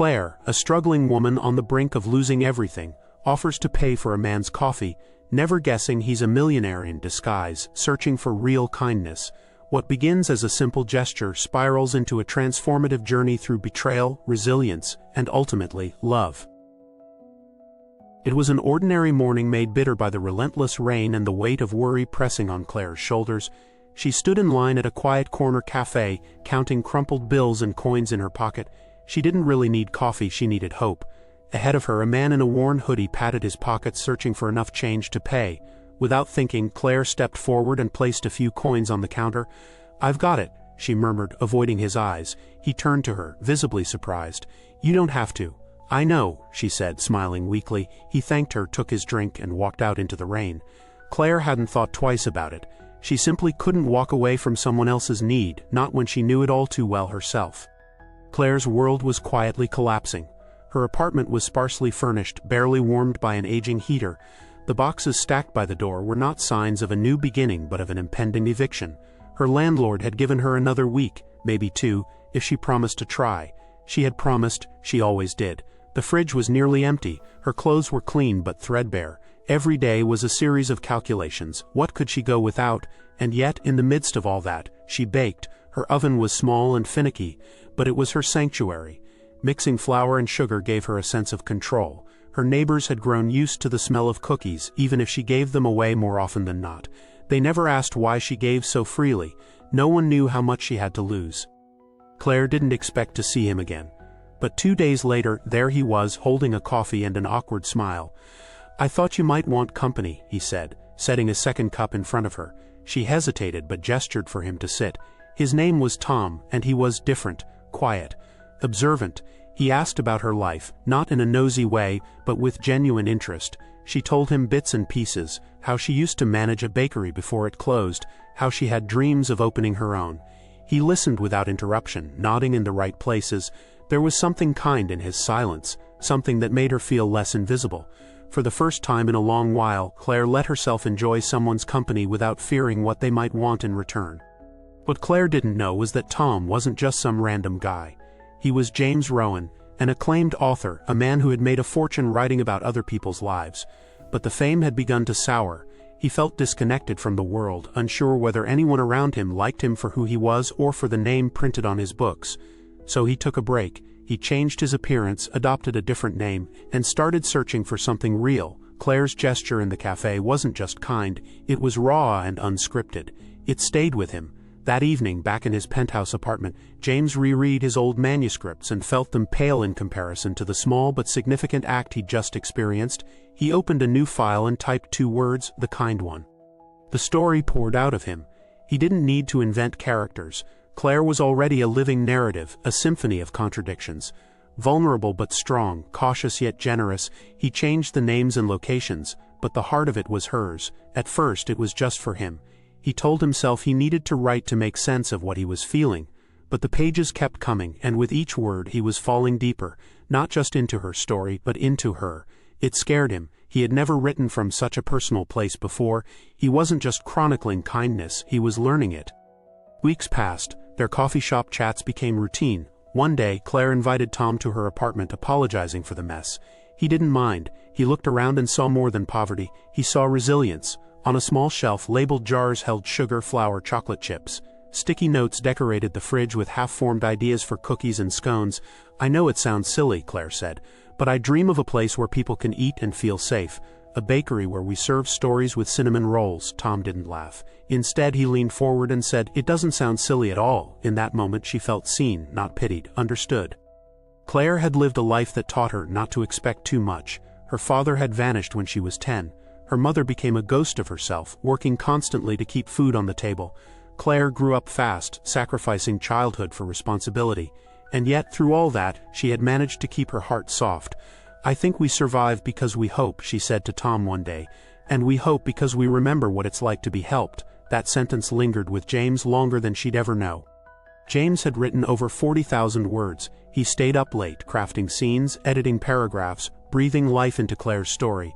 Claire, a struggling woman on the brink of losing everything, offers to pay for a man's coffee, never guessing he's a millionaire in disguise, searching for real kindness. What begins as a simple gesture spirals into a transformative journey through betrayal, resilience, and ultimately, love. It was an ordinary morning made bitter by the relentless rain and the weight of worry pressing on Claire's shoulders. She stood in line at a quiet corner cafe, counting crumpled bills and coins in her pocket. She didn't really need coffee, she needed hope. Ahead of her, a man in a worn hoodie patted his pockets, searching for enough change to pay. Without thinking, Claire stepped forward and placed a few coins on the counter. "I've got it," she murmured, avoiding his eyes. He turned to her, visibly surprised. "You don't have to." "I know," she said, smiling weakly. He thanked her, took his drink, and walked out into the rain. Claire hadn't thought twice about it. She simply couldn't walk away from someone else's need, not when she knew it all too well herself. Claire's world was quietly collapsing. Her apartment was sparsely furnished, barely warmed by an aging heater. The boxes stacked by the door were not signs of a new beginning but of an impending eviction. Her landlord had given her another week, maybe 2, if she promised to try. She had promised, she always did. The fridge was nearly empty, her clothes were clean but threadbare. Every day was a series of calculations. What could she go without? And yet, in the midst of all that, she baked. Her oven was small and finicky, but it was her sanctuary. Mixing flour and sugar gave her a sense of control. Her neighbors had grown used to the smell of cookies, even if she gave them away more often than not. They never asked why she gave so freely. No one knew how much she had to lose. Claire didn't expect to see him again. But 2 days later, there he was, holding a coffee and an awkward smile. "I thought you might want company," he said, setting a second cup in front of her. She hesitated but gestured for him to sit. His name was Tom, and he was different, quiet, observant. He asked about her life, not in a nosy way, but with genuine interest. She told him bits and pieces, how she used to manage a bakery before it closed, how she had dreams of opening her own. He listened without interruption, nodding in the right places. There was something kind in his silence, something that made her feel less invisible. For the first time in a long while, Claire let herself enjoy someone's company without fearing what they might want in return. What Claire didn't know was that Tom wasn't just some random guy. He was James Rowan, an acclaimed author, a man who had made a fortune writing about other people's lives. But the fame had begun to sour. He felt disconnected from the world, unsure whether anyone around him liked him for who he was or for the name printed on his books. So he took a break. He changed his appearance, adopted a different name, and started searching for something real. Claire's gesture in the cafe wasn't just kind, it was raw and unscripted. It stayed with him. That evening, back in his penthouse apartment, James reread his old manuscripts and felt them pale in comparison to the small but significant act he'd just experienced. He opened a new file and typed 2 words, "The Kind One." The story poured out of him. He didn't need to invent characters. Claire was already a living narrative, a symphony of contradictions. Vulnerable but strong, cautious yet generous, he changed the names and locations, but the heart of it was hers. At first, it was just for him. He told himself he needed to write to make sense of what he was feeling. But the pages kept coming, and with each word he was falling deeper, not just into her story, but into her. It scared him. He had never written from such a personal place before. He wasn't just chronicling kindness, he was learning it. Weeks passed. Their coffee shop chats became routine. One day, Claire invited Tom to her apartment, apologizing for the mess. He didn't mind. He looked around and saw more than poverty. He saw resilience. On a small shelf, labeled jars held sugar, flour, chocolate chips. Sticky notes decorated the fridge with half-formed ideas for cookies and scones. "I know it sounds silly," Claire said, "but I dream of a place where people can eat and feel safe. A bakery where we serve stories with cinnamon rolls." Tom didn't laugh. Instead, he leaned forward and said, "It doesn't sound silly at all." In that moment, she felt seen, not pitied, understood. Claire had lived a life that taught her not to expect too much. Her father had vanished when she was 10. Her mother became a ghost of herself, working constantly to keep food on the table. Claire grew up fast, sacrificing childhood for responsibility. And yet, through all that, she had managed to keep her heart soft. "I think we survive because we hope," she said to Tom one day. "And we hope because we remember what it's like to be helped." That sentence lingered with James longer than she'd ever know. James had written over 40,000 words. He stayed up late, crafting scenes, editing paragraphs, breathing life into Claire's story.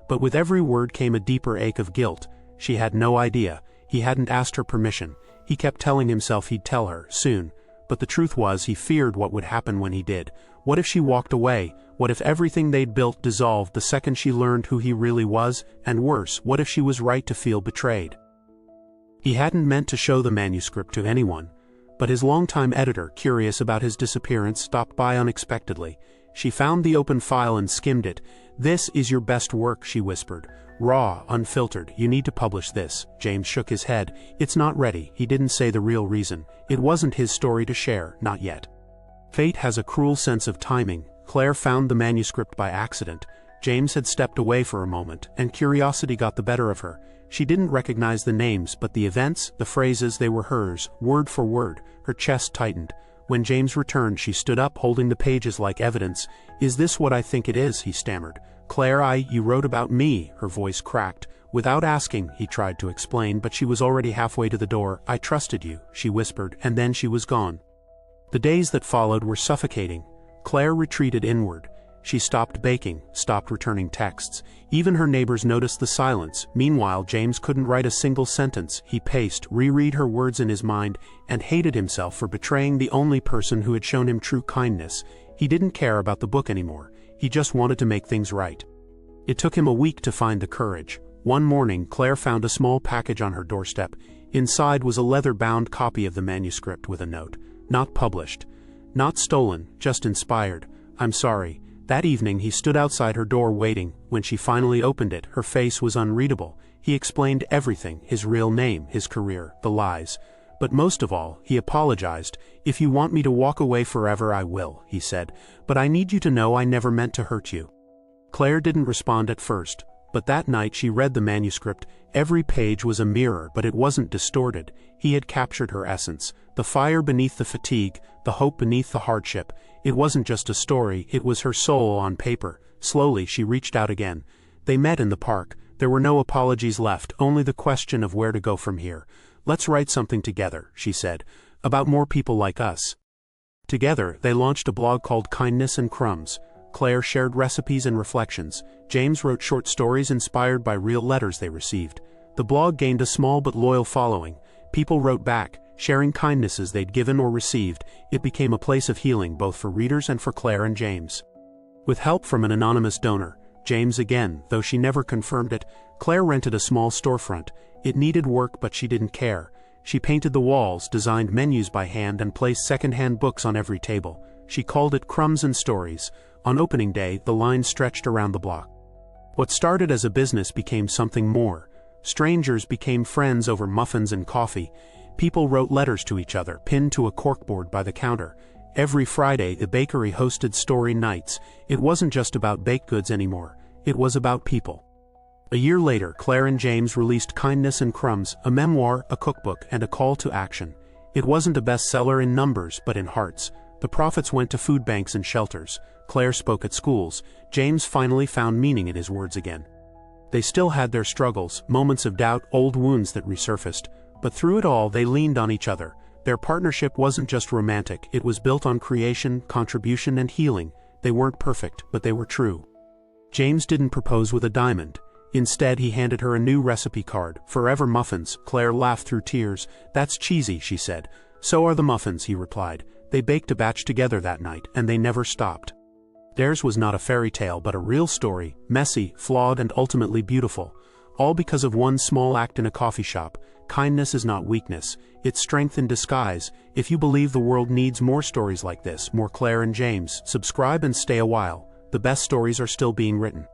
But with every word came a deeper ache of guilt. She had no idea. He hadn't asked her permission. He kept telling himself he'd tell her, soon. But the truth was, he feared what would happen when he did. What if she walked away? What if everything they'd built dissolved the second she learned who he really was? And worse, what if she was right to feel betrayed? He hadn't meant to show the manuscript to anyone, but his longtime editor, curious about his disappearance, stopped by unexpectedly. She found the open file and skimmed it. "This is your best work," she whispered. "Raw, unfiltered. You need to publish this." James shook his head. "It's not ready." He didn't say the real reason. It wasn't his story to share, not yet. Fate has a cruel sense of timing. Claire found the manuscript by accident. James had stepped away for a moment, and curiosity got the better of her. She didn't recognize the names, but the events, the phrases, they were hers, word for word. Her chest tightened. When James returned, she stood up, holding the pages like evidence. "Is this what I think it is?" he stammered. "Claire, you wrote about me." Her voice cracked. Without asking, he tried to explain, but she was already halfway to the door. "I trusted you," she whispered, and then she was gone. The days that followed were suffocating. Claire retreated inward. She stopped baking, stopped returning texts. Even her neighbors noticed the silence. Meanwhile, James couldn't write a single sentence. He paced, reread her words in his mind, and hated himself for betraying the only person who had shown him true kindness. He didn't care about the book anymore. He just wanted to make things right. It took him a week to find the courage. One morning, Claire found a small package on her doorstep. Inside was a leather-bound copy of the manuscript with a note. Not published. Not stolen, just inspired. "I'm sorry." That evening he stood outside her door waiting. When she finally opened it, her face was unreadable. He explained everything, his real name, his career, the lies. But most of all, he apologized. "If you want me to walk away forever, I will," he said. "But I need you to know I never meant to hurt you." Claire didn't respond at first, but that night she read the manuscript. Every page was a mirror, but it wasn't distorted. He had captured her essence. The fire beneath the fatigue, the hope beneath the hardship. It wasn't just a story, it was her soul on paper. Slowly she reached out again. They met in the park. There were no apologies left, only the question of where to go from here. "Let's write something together," she said, "about more people like us." Together, they launched a blog called Kindness and Crumbs. Claire shared recipes and reflections. James wrote short stories inspired by real letters they received. The blog gained a small but loyal following. People wrote back, sharing kindnesses they'd given or received. It became a place of healing both for readers and for Claire and James. With help from an anonymous donor, James again, though she never confirmed it, Claire rented a small storefront. It needed work, but she didn't care. She painted the walls, designed menus by hand, and placed second-hand books on every table. She called it Crumbs and Stories. On opening day, the line stretched around the block. What started as a business became something more. Strangers became friends over muffins and coffee. People wrote letters to each other, pinned to a corkboard by the counter. Every Friday, the bakery hosted story nights. It wasn't just about baked goods anymore. It was about people. A year later, Claire and James released Kindness and Crumbs, a memoir, a cookbook, and a call to action. It wasn't a bestseller in numbers, but in hearts. The profits went to food banks and shelters. Claire spoke at schools. James finally found meaning in his words again. They still had their struggles, moments of doubt, old wounds that resurfaced. But through it all, they leaned on each other. Their partnership wasn't just romantic, it was built on creation, contribution, and healing. They weren't perfect, but they were true. James didn't propose with a diamond. Instead, he handed her a new recipe card, Forever Muffins. Claire laughed through tears. "That's cheesy," she said. "So are the muffins," he replied. They baked a batch together that night, and they never stopped. Theirs was not a fairy tale, but a real story, messy, flawed, and ultimately beautiful. All because of one small act in a coffee shop. Kindness is not weakness, it's strength in disguise. If you believe the world needs more stories like this, more Claire and James, subscribe and stay a while. The best stories are still being written.